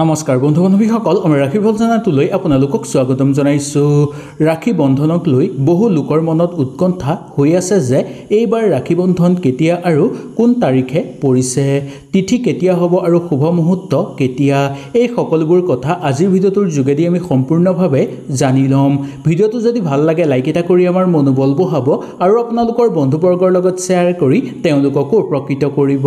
নমস্কাৰ বন্ধু বান্ধৱীসকল আমি ৰাখি বন্ধনলৈ আপোনালোকক স্বাগতম জনাইছো। ৰাখি বন্ধনক লৈ বহু লোকৰ মনত উৎকণ্ঠা হৈ আছে যে এইবাৰ ৰাখি বন্ধন কেতিয়া আৰু কোন তাৰিখে পৰিছে, তিথি কেতিয়া হ'ব আৰু শুভ মুহূৰ্ত কেতিয়া, এই সকলোবোৰ কথা আজিৰ ভিডিঅ'টোৰ যোগেদি আমি সম্পূৰ্ণভাৱে জানি ল'ম। ভিডিঅ'টো যদি ভাল লাগে লাইক এটা কৰি আমাৰ মনোবল বঢ়াব আৰু আপোনালোকৰ বন্ধুবৰ্গৰ লগত শ্বেয়াৰ কৰি তেওঁলোককো উপকৃত কৰিব।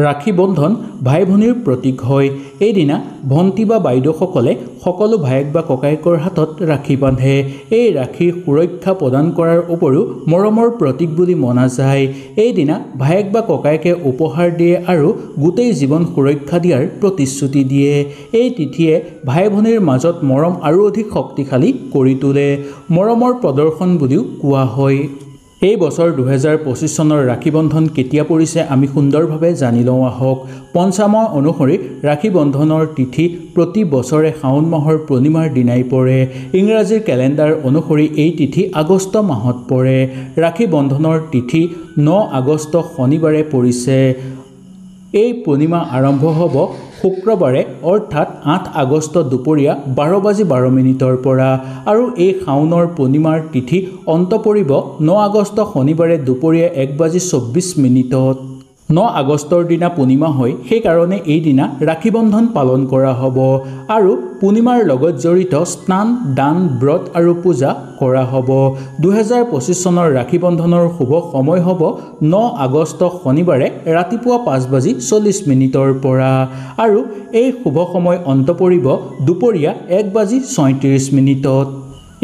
ৰাখি বন্ধন ভাই ভনীৰ প্ৰতীক হয়। এইদিনা ভণ্টি বা বাইদেউসকলে সকলো ভায়েক বা ককায়েকৰ হাতত ৰাখি বান্ধে। এই ৰাখি সুৰক্ষা প্ৰদান কৰাৰ উপৰিও মৰমৰ প্ৰতীক বুলি মনা যায়। এইদিনা ভায়েক বা ককায়েকে উপহাৰ দিয়ে আৰু গোটেই জীৱন সুৰক্ষা দিয়াৰ প্ৰতিশ্ৰুতি দিয়ে। এই তিথিয়ে ভাই ভনীৰ মাজত মৰম আৰু অধিক শক্তিশালী কৰি তোলে। মৰমৰ প্ৰদৰ্শন বুলিও কোৱা হয়। এই বছৰ 2025 চনৰ ৰাখি বন্ধন কেতিয়া পৰিছে আমি সুন্দৰভাৱে জানি লওঁ আহক। পঞ্চাংগ অনুসৰি ৰাখি বন্ধনৰ তিথি প্ৰতি বছৰে শাওণ মাহৰ পূৰ্ণিমাৰ দিনাই পৰে। ইংৰাজীৰ কেলেণ্ডাৰ অনুসৰি এই তিথি আগষ্ট মাহত পৰে। ৰাখি বন্ধনৰ তিথি 9 আগষ্ট শনিবাৰে পৰিছে। এই পূৰ্ণিমা আৰম্ভ হ'ব শুক্ৰবাৰে অৰ্থাৎ 8 আগষ্ট দুপৰীয়া 12:12 পৰা আৰু এই শাওণৰ পূৰ্ণিমাৰ তিথি অন্ত পৰিব 9 আগষ্ট শনিবাৰে দুপৰীয়া 1:24। 9 আগষ্টৰ দিনা পূৰ্ণিমা হয়, সেইকাৰণে এই দিনা ৰাখি বন্ধন পালন কৰা হ'ব আৰু পূৰ্ণিমাৰ লগত জড়িত স্নান, দান, ব্ৰত আৰু পূজা কৰা হ'ব। 2025 চনৰ ৰাখি বন্ধনৰ শুভ সময় হ'ব 9 আগষ্ট শনিবাৰে ৰাতিপুৱা 5:40 পৰা আৰু এই শুভ সময় অন্ত পৰিব দুপৰীয়া 1:37।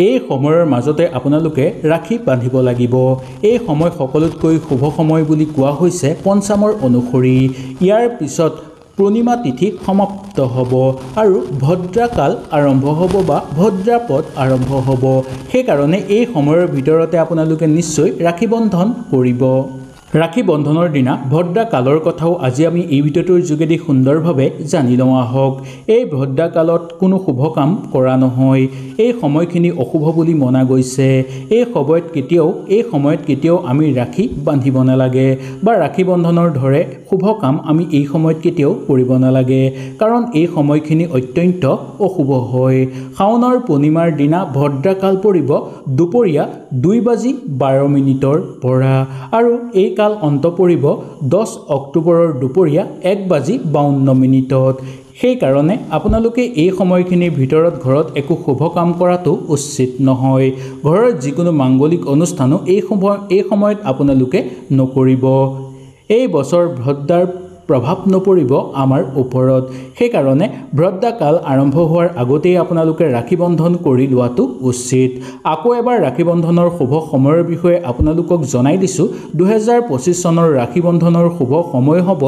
এই সময়ৰ মাজতে আপোনালোকে ৰাখি বান্ধিব লাগিব। এই সময় সকলোতকৈ শুভ সময় বুলি কোৱা হৈছে পঞ্চাংগৰ অনুসৰি। ইয়াৰ পিছত পূৰ্ণিমা তিথি সমাপ্ত হ'ব আৰু ভদ্ৰাকাল আৰম্ভ হ'ব বা ভদ্ৰাপদ আৰম্ভ হ'ব। সেইকাৰণে এই সময়ৰ ভিতৰতে আপোনালোকে নিশ্চয় ৰাখি বন্ধন কৰিব। ৰাখি বন্ধনৰ দিনা ভদ্ৰা কালৰ কথাও আজি আমি এই ভিডিঅ'টোৰ যোগেদি সুন্দৰভাৱে জানি লওঁ আহক। এই ভদ্ৰা কালত কোনো শুভ কাম কৰা নহয়। এই সময়খিনি অশুভ বুলি মনা গৈছে। এই সময়ত কেতিয়াও আমি ৰাখি বান্ধিব নালাগে বা ৰাখি বন্ধনৰ দৰে শুভ কাম আমি এই সময়ত কেতিয়াও কৰিব নালাগে, কাৰণ এই সময়খিনি অত্যন্ত অশুভ হয়। শাওণৰ পূৰ্ণিমাৰ দিনা ভদ্ৰা কাল পৰিব দুপৰীয়া 2:12 পৰা আৰু এই কাল অন্ত পৰিব 10 অক্টোবৰৰ দুপৰীয়া 1:52। সেইকাৰণে আপোনালোকে এই সময়খিনিৰ ভিতৰত ঘৰত একো শুভ কাম কৰাটো উচিত নহয়। ঘৰৰ যিকোনো মাংগলিক অনুষ্ঠানো এই সময়ত আপোনালোকে নকৰিব। এই বছৰ ভদ্ৰাৰ প্ৰভাৱ নপৰিব আমাৰ ওপৰত। সেইকাৰণে ভদ্ৰা কাল আৰম্ভ হোৱাৰ আগতেই আপোনালোকে ৰাখি বন্ধন কৰি লোৱাটো উচিত। আকৌ এবাৰ ৰাখি বন্ধনৰ শুভ সময়ৰ বিষয়ে আপোনালোকক জনাই দিছোঁ। 2025 চনৰ ৰাখি বন্ধনৰ শুভ সময় হ'ব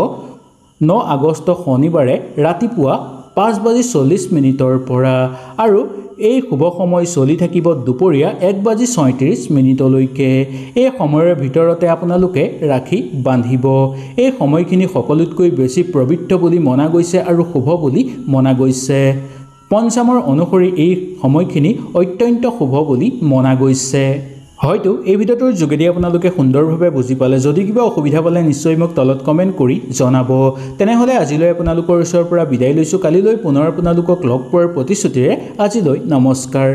9 আগষ্ট শনিবাৰে ৰাতিপুৱা 5:40 পৰা আৰু এই শুভ সময় চলি থাকিব দুপৰীয়া 1:37লৈকে। এই সময়ৰ ভিতৰতে আপোনালোকে ৰাখি বান্ধিব। এই সময়খিনি সকলোতকৈ বেছি পবিত্ৰ বুলি মনা গৈছে আৰু শুভ বুলি মনা গৈছে। পঞ্চাংগৰ অনুসৰি এই সময়খিনি অত্যন্ত শুভ বুলি মনা গৈছে। হয়তো এই ভিডিঅ'টোৰ যোগেদি আপোনালোকে সুন্দৰভাৱে বুজি পালে। যদি কিবা অসুবিধা পালে নিশ্চয় মোক তলত কমেণ্ট কৰি জনাব। তেনেহ'লে আজিলৈ আপোনালোকৰ ওচৰৰ পৰা বিদায় লৈছোঁ। কালিলৈ পুনৰ আপোনালোকক লগ পোৱাৰ প্ৰতিশ্ৰুতিৰে আজিলৈ নমস্কাৰ।